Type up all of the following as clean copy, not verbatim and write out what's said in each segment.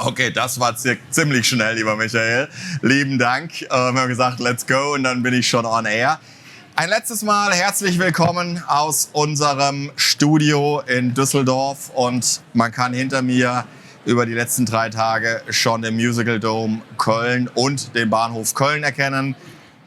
Okay, das war ziemlich schnell, lieber Michael. Lieben Dank. Wir haben gesagt, let's go, und dann bin ich schon on air. Ein letztes Mal herzlich willkommen aus unserem Studio in Düsseldorf, und man kann hinter mir über die letzten 3 Tage schon den Musical Dome Köln und den Bahnhof Köln erkennen.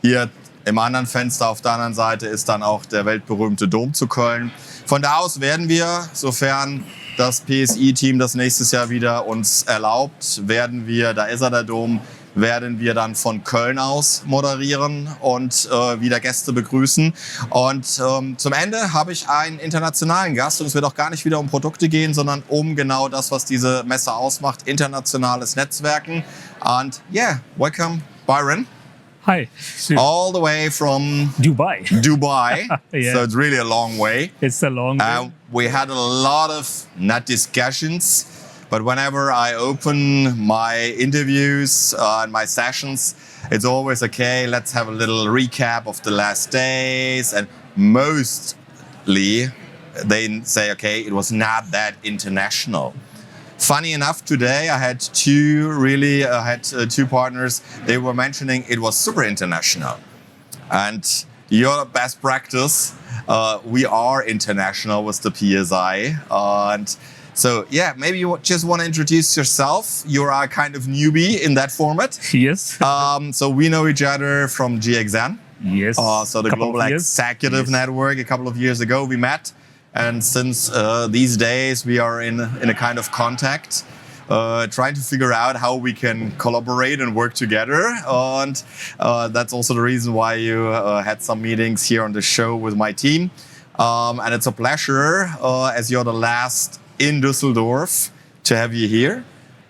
Hier im anderen Fenster auf der anderen Seite ist dann auch der weltberühmte Dom zu Köln. Von da aus werden wir, sofern das PSI-Team das nächstes Jahr wieder uns erlaubt, da ist er, der Dom, werden wir dann von Köln aus moderieren und wieder Gäste begrüßen. Und zum Ende habe ich einen internationalen Gast, und es wird auch gar nicht wieder um Produkte gehen, sondern um genau das, was diese Messe ausmacht, internationales Netzwerken. Und welcome, Byron. Hi. All the way from Dubai. Yeah. So it's really a long way. It's a long way. We had a lot of, not discussions, but whenever I open my interviews and my sessions, it's always, okay, let's have a little recap of the last days. And mostly they say, okay, it was not that international. Funny enough, today I had two partners. They were mentioning it was super international. And your best practice, we are international with the PSI. And so, maybe you just want to introduce yourself. You're a kind of newbie in that format. Yes. So we know each other from GXN. Yes. So the Global Executive Network, a couple of years ago we met. And since these days we are in a kind of contact, trying to figure out how we can collaborate and work together. And that's also the reason why you had some meetings here on the show with my team. And it's a pleasure, as you're the last in Düsseldorf, to have you here.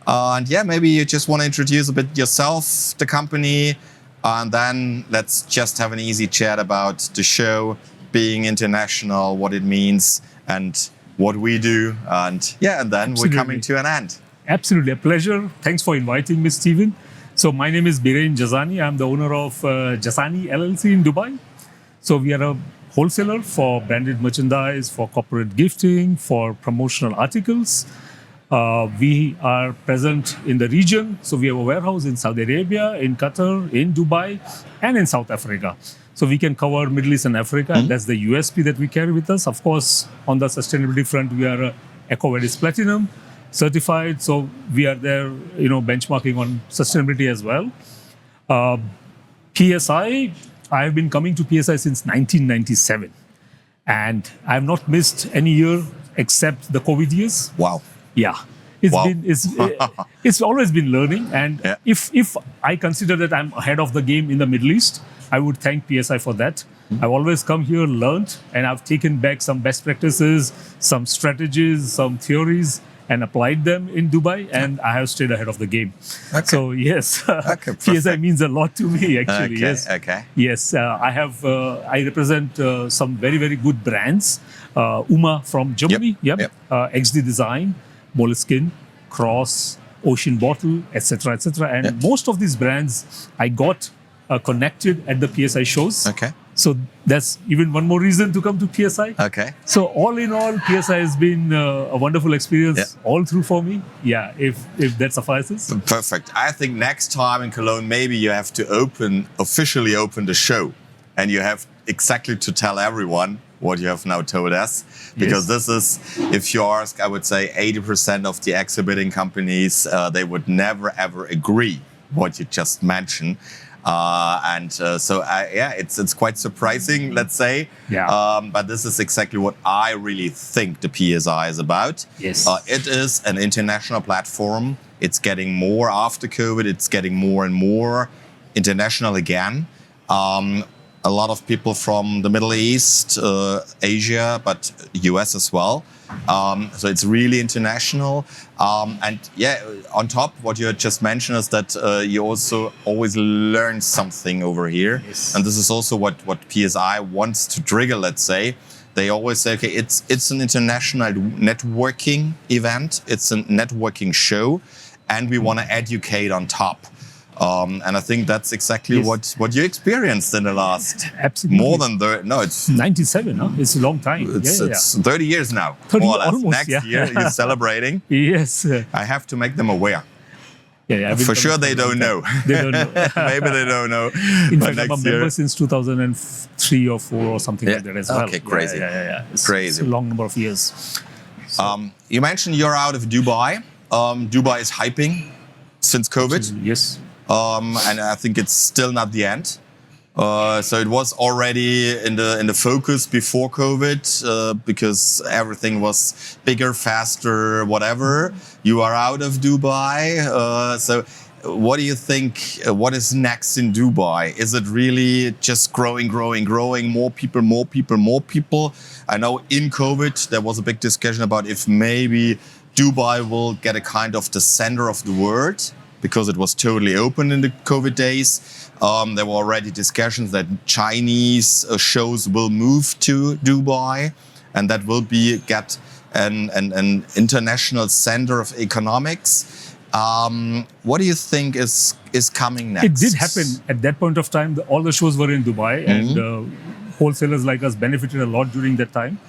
And maybe you just want to introduce a bit yourself, the company, and then let's just have an easy chat about the show, being international, what it means, and what we do, and then Absolutely. We're coming to an end. Absolutely, a pleasure. Thanks for inviting me, Stephen. So my name is Jasani. I'm the owner of Jasani LLC in Dubai. So we are a wholesaler for branded merchandise, for corporate gifting, for promotional articles. We are present in the region. So we have a warehouse in Saudi Arabia, in Qatar, in Dubai, and in South Africa. So we can cover Middle East and Africa, and that's the USP that we carry with us. Of course, on the sustainability front, we are EcoVadis Platinum certified. So we are there, benchmarking on sustainability as well. PSI, I have been coming to PSI since 1997. And I have not missed any year except the COVID years. Wow. Yeah. It's always been learning. And if I consider that I'm ahead of the game in the Middle East, I would thank PSI for that. I've always come here, learned, and I've taken back some best practices, some strategies, some theories, and applied them in Dubai, and I have stayed ahead of the game. Okay. So yes, PSI means a lot to me, actually. Yes. I represent some very, very good brands. Uma from Germany, XD Design, Moleskine, Cross, Ocean Bottle, etc., etc. And most of these brands I got connected at the PSI shows. Okay. So that's even one more reason to come to PSI. Okay. So all in all, PSI has been a wonderful experience all through for me. Yeah, if that suffices. Perfect. I think next time in Cologne, maybe you have to officially open the show, and you have exactly to tell everyone what you have now told us. Because this is, if you ask, I would say 80% of the exhibiting companies, they would never ever agree what you just mentioned. It's quite surprising, let's say. But this is exactly what I really think the PSI is about. Yes. It is an international platform. It's getting more after COVID. It's getting more and more international again. A lot of people from the Middle East, Asia, but US as well. So it's really international. On top, what you just mentioned is that you also always learn something over here. Yes. And this is also what PSI wants to trigger, let's say. They always say, okay, it's an international networking event. It's a networking show. And we want to educate on top. And I think that's exactly what you experienced in the last more than it's 97. Huh? It's a long time. It's 30 years now. 30 more or less. Almost, Next year you're celebrating. Yes. I have to make them aware. For sure, they don't know. They don't know. Maybe they don't know. In fact, I'm a member since 2003 or 4 or something like that as well. Okay, crazy. It's Crazy. a long number of years. You mentioned you're out of Dubai. Dubai is hyping since COVID. Yes. And I think it's still not the end. So it was already in the focus before COVID because everything was bigger, faster, whatever. You are out of Dubai. So what do you think? What is next in Dubai? Is it really just growing? More people? I know in COVID there was a big discussion about if maybe Dubai will get a kind of the center of the world, because it was totally open in the COVID days. There were already discussions that Chinese shows will move to Dubai, and that will get an international center of economics. What do you think is coming next? It did happen at that point of time. All the shows were in Dubai, and wholesalers like us benefited a lot during that time.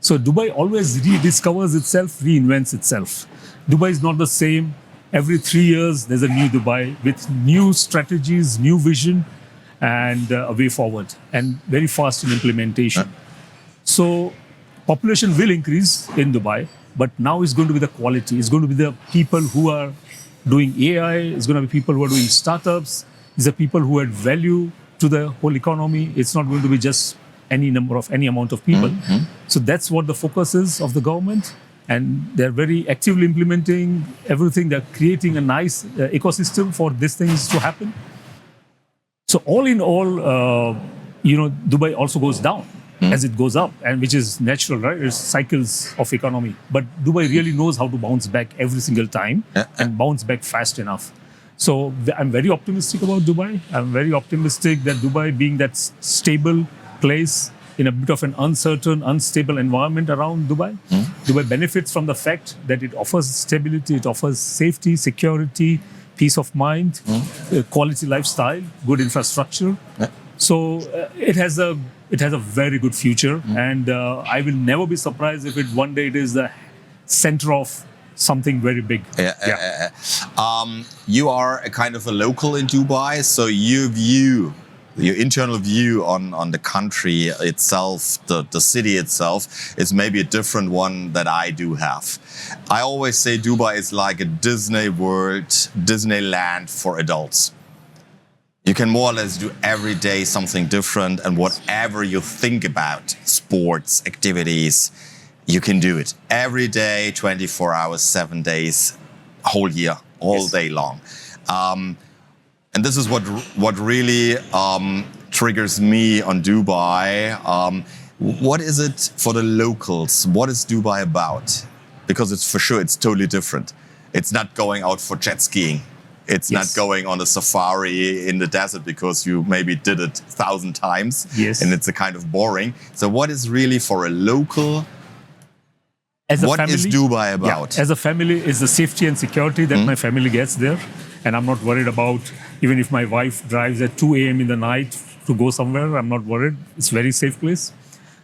So Dubai always rediscovers itself, reinvents itself. Dubai is not the same. Every 3 years, there's a new Dubai with new strategies, new vision, and a way forward, and very fast in implementation. So population will increase in Dubai, but now it's going to be the quality. It's going to be the people who are doing AI. It's going to be people who are doing startups. It's the people who add value to the whole economy. It's not going to be just any amount of people. So that's what the focus is of the government. And they're very actively implementing everything. They're creating a nice ecosystem for these things to happen. So all in all, Dubai also goes down as it goes up, and which is natural, right? It's cycles of economy. But Dubai really knows how to bounce back every single time and bounce back fast enough. So I'm very optimistic about Dubai. I'm very optimistic that Dubai, being that stable place in a bit of an uncertain, unstable environment around Dubai. Dubai benefits from the fact that it offers stability, it offers safety, security, peace of mind, quality lifestyle, good infrastructure. So it has a very good future, and I will never be surprised if one day it is the center of something very big. You are a kind of a local in Dubai, so your internal view on the country itself, the city itself, is maybe a different one that I do have. I always say Dubai is like a Disney World, Disneyland for adults. You can more or less do every day something different, and whatever you think about, sports, activities, you can do it every day, 24 hours, 7 days, whole year, all day long. And this is what really triggers me on Dubai. What is it for the locals? What is Dubai about? Because it's totally different. It's not going out for jet skiing. It's not going on a safari in the desert because you maybe did it 1,000 times and it's a kind of boring. So what is really for a local? What is Dubai about? As a family, it's the safety and security that my family gets there. And I'm not worried about, even if my wife drives at 2 a.m. in the night to go somewhere, I'm not worried. It's a very safe place.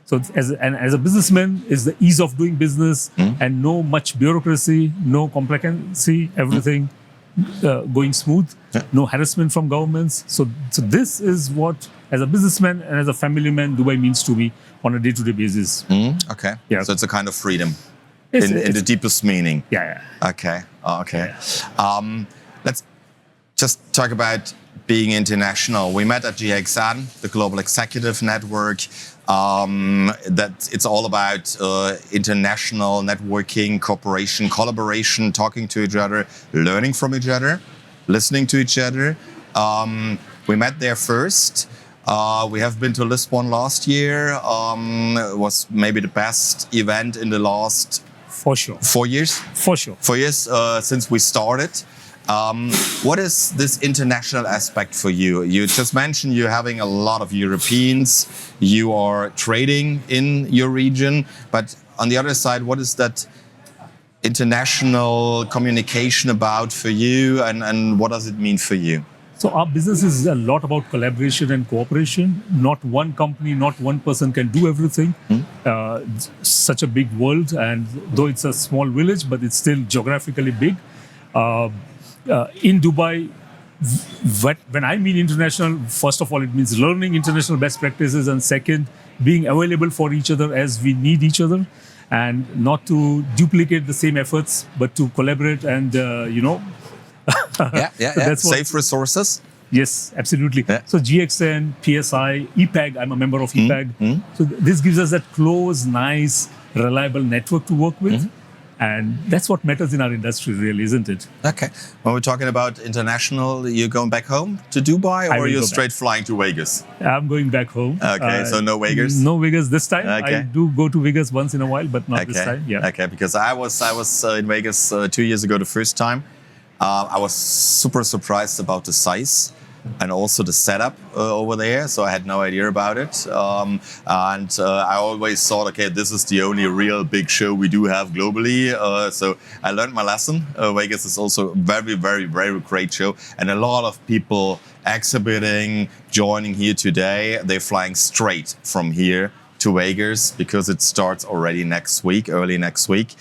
So as a businessman, it's the ease of doing business and no much bureaucracy, no complexity, everything going smooth, no harassment from governments. So this is what, as a businessman and as a family man, Dubai means to me on a day-to-day basis. Okay. So it's a kind of freedom in the deepest meaning. Okay. Let's just talk about being international. We met at GXN, the Global Executive Network. That it's all about international networking, cooperation, collaboration, talking to each other, learning from each other, listening to each other. We met there first. We have been to Lisbon last year. It was maybe the best event in the last 4 years. For sure. 4 years since we started. What is this international aspect for you? You just mentioned you're having a lot of Europeans. You are trading in your region. But on the other side, what is that international communication about for you? And what does it mean for you? So our business is a lot about collaboration and cooperation. Not one company, not one person can do everything. Such a big world. And though it's a small village, but it's still geographically big. in Dubai, when I mean international, first of all, it means learning international best practices, and second, being available for each other as we need each other, and not to duplicate the same efforts, but to collaborate and, Save resources. Yes, absolutely. Yeah. So GXN, PSI, EPAG, I'm a member of EPAG. So this gives us that close, nice, reliable network to work with. And that's what matters in our industry, really, isn't it? Okay. When we're talking about international, you're going back home to Dubai, or you're straight flying to Vegas? I'm going back home. Okay, so no Vegas? No Vegas this time. Okay. I do go to Vegas once in a while, but not this time. Yeah. Okay, because I was in Vegas 2 years ago the first time. I was super surprised about the size and also the setup over there, so I had no idea about it. I always thought, okay, this is the only real big show we do have globally. So I learned my lesson. Vegas is also a very, very, very great show, and a lot of people exhibiting, joining here today. They're flying straight from here to Vegas because it starts already next week, early next week.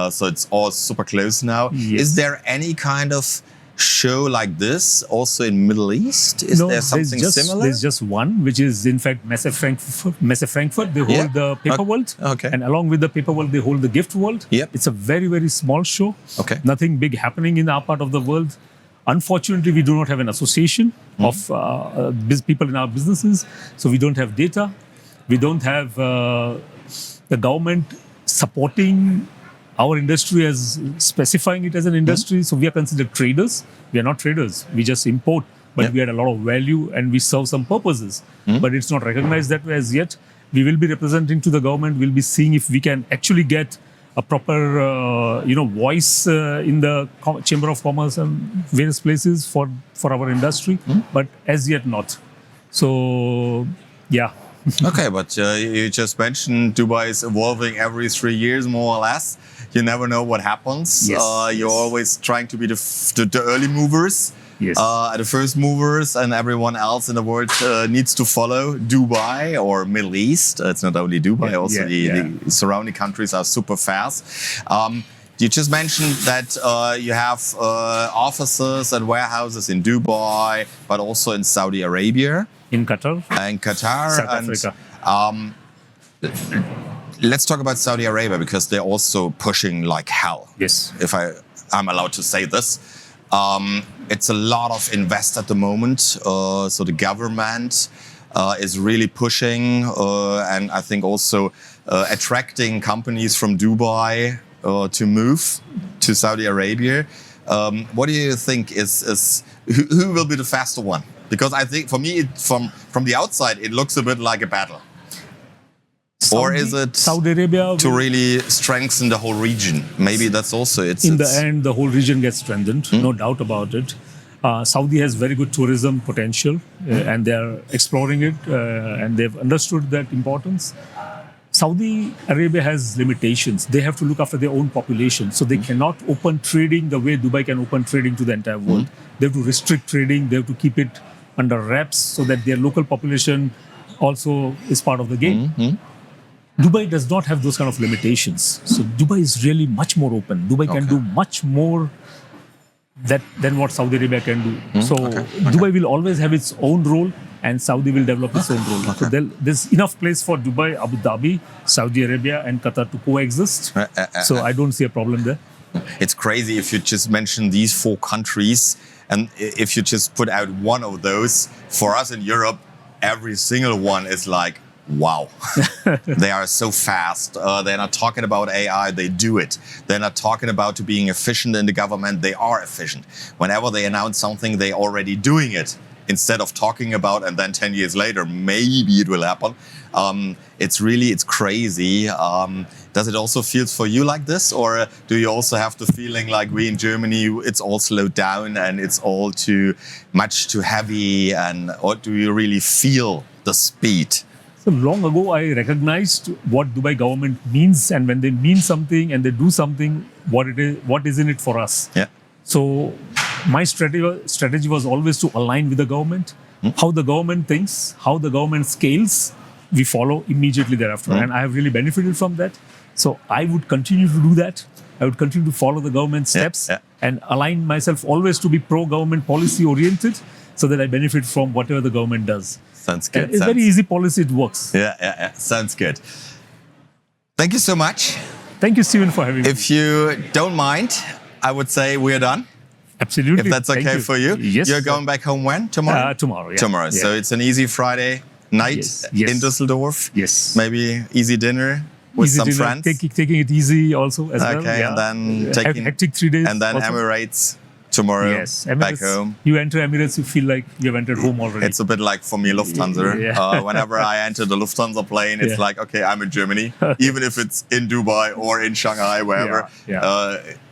So it's all super close now. Yes. Is there any kind of show like this also in Middle East? Is there something similar? There's just one, which is in fact Messe Frankfurt. They hold the paper world. Okay. And along with the paper world, they hold the gift world. Yep. It's a very, very small show. Okay. Nothing big happening in our part of the world. Unfortunately, we do not have an association of people in our businesses. So we don't have data. We don't have the government supporting our industry as specifying it as an industry. So we are considered traders. We are not traders. We just import, but we add a lot of value and we serve some purposes. But it's not recognized that way as yet. We will be representing to the government. We'll be seeing if we can actually get a proper, voice in the Chamber of Commerce and various places for our industry. But as yet not. So, yeah. Okay, but you just mentioned Dubai is evolving every 3 years, more or less. You never know what happens. Yes. You're always trying to be the early movers, Yes. The first movers, and everyone else in the world needs to follow Dubai or Middle East. It's not only Dubai, also the surrounding countries are super fast. You just mentioned that you have offices and warehouses in Dubai, but also in Saudi Arabia. In Qatar. And Qatar. South Africa. Let's talk about Saudi Arabia, because they're also pushing like hell. Yes. If I'm allowed to say this. It's a lot of invest at the moment. So the government is really pushing and I think also attracting companies from Dubai to move to Saudi Arabia. What do you think is who will be the faster one? Because I think for me, from the outside, it looks a bit like a battle. Or is it Saudi Arabia to really strengthen the whole region? Maybe that's also in the end, the whole region gets strengthened, no doubt about it. Saudi has very good tourism potential, and they are exploring it, and they've understood that importance. Saudi Arabia has limitations. They have to look after their own population, so they cannot open trading the way Dubai can open trading to the entire world. They have to restrict trading. They have to keep it under wraps so that their local population also is part of the game. Dubai does not have those kind of limitations. So Dubai is really much more open. Dubai can do much more than what Saudi Arabia can do. So Dubai will always have its own role and Saudi will develop its own role. So there's enough place for Dubai, Abu Dhabi, Saudi Arabia and Qatar to coexist. So I don't see a problem there. It's crazy if you just mention these 4 countries, and if you just put out one of those, for us in Europe, every single one is like, wow, they are so fast. They're not talking about AI, they do it. They're not talking about being efficient in the government, they are efficient. Whenever they announce something, they're already doing it. Instead of talking about, and then 10 years later, maybe it will happen. It's crazy. Does it also feel for you like this? Or do you also have the feeling like we in Germany, it's all slowed down and it's all too much too heavy? Or do you really feel the speed? So long ago, I recognized what Dubai government means, and when they mean something and they do something, what is in it for us. Yeah. So my strategy was always to align with the government. How the government thinks, how the government scales, we follow immediately thereafter. And I have really benefited from that. So I would continue to do that. I would continue to follow the government steps and align myself always to be pro-government policy oriented so that I benefit from whatever the government does. Sounds good. It's very easy policy, it works. Yeah. Sounds good. Thank you so much. Thank you, Stephen, for having me. If you don't mind, I would say we're done. Absolutely. If that's okay for you. Yes. You're going back home when? Tomorrow? Tomorrow, yeah. Tomorrow. Yeah. So it's an easy Friday night in Düsseldorf. Yes. Maybe easy dinner with some friends. Taking it easy also as well. Okay, and then taking hectic 3 days. And then also. Emirates tomorrow. Yes, Emirates, back home. You enter Emirates, you feel like you have entered home already. It's a bit like for me Lufthansa. Yeah. Whenever I enter the Lufthansa plane, it's like, okay, I'm in Germany, even if it's in Dubai or in Shanghai, wherever.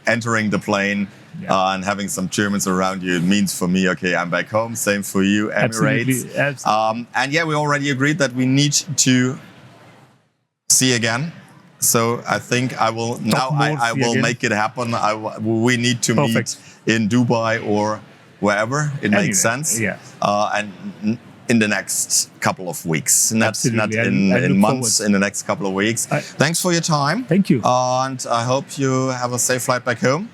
Entering the plane and having some Germans around you, it means for me, okay, I'm back home. Same for you, Emirates. Absolutely. And yeah, we already agreed that we need to see again. So I think I will make it happen. We need to meet in Dubai or wherever it makes sense. Yeah. And in the next couple of weeks, not in months, in the next couple of weeks. Thanks for your time. Thank you. And I hope you have a safe flight back home.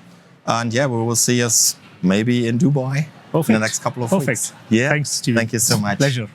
And yeah, we will see us maybe in Dubai in the next couple of weeks. Yeah. Thanks, Stephen. Thank you so much. Pleasure.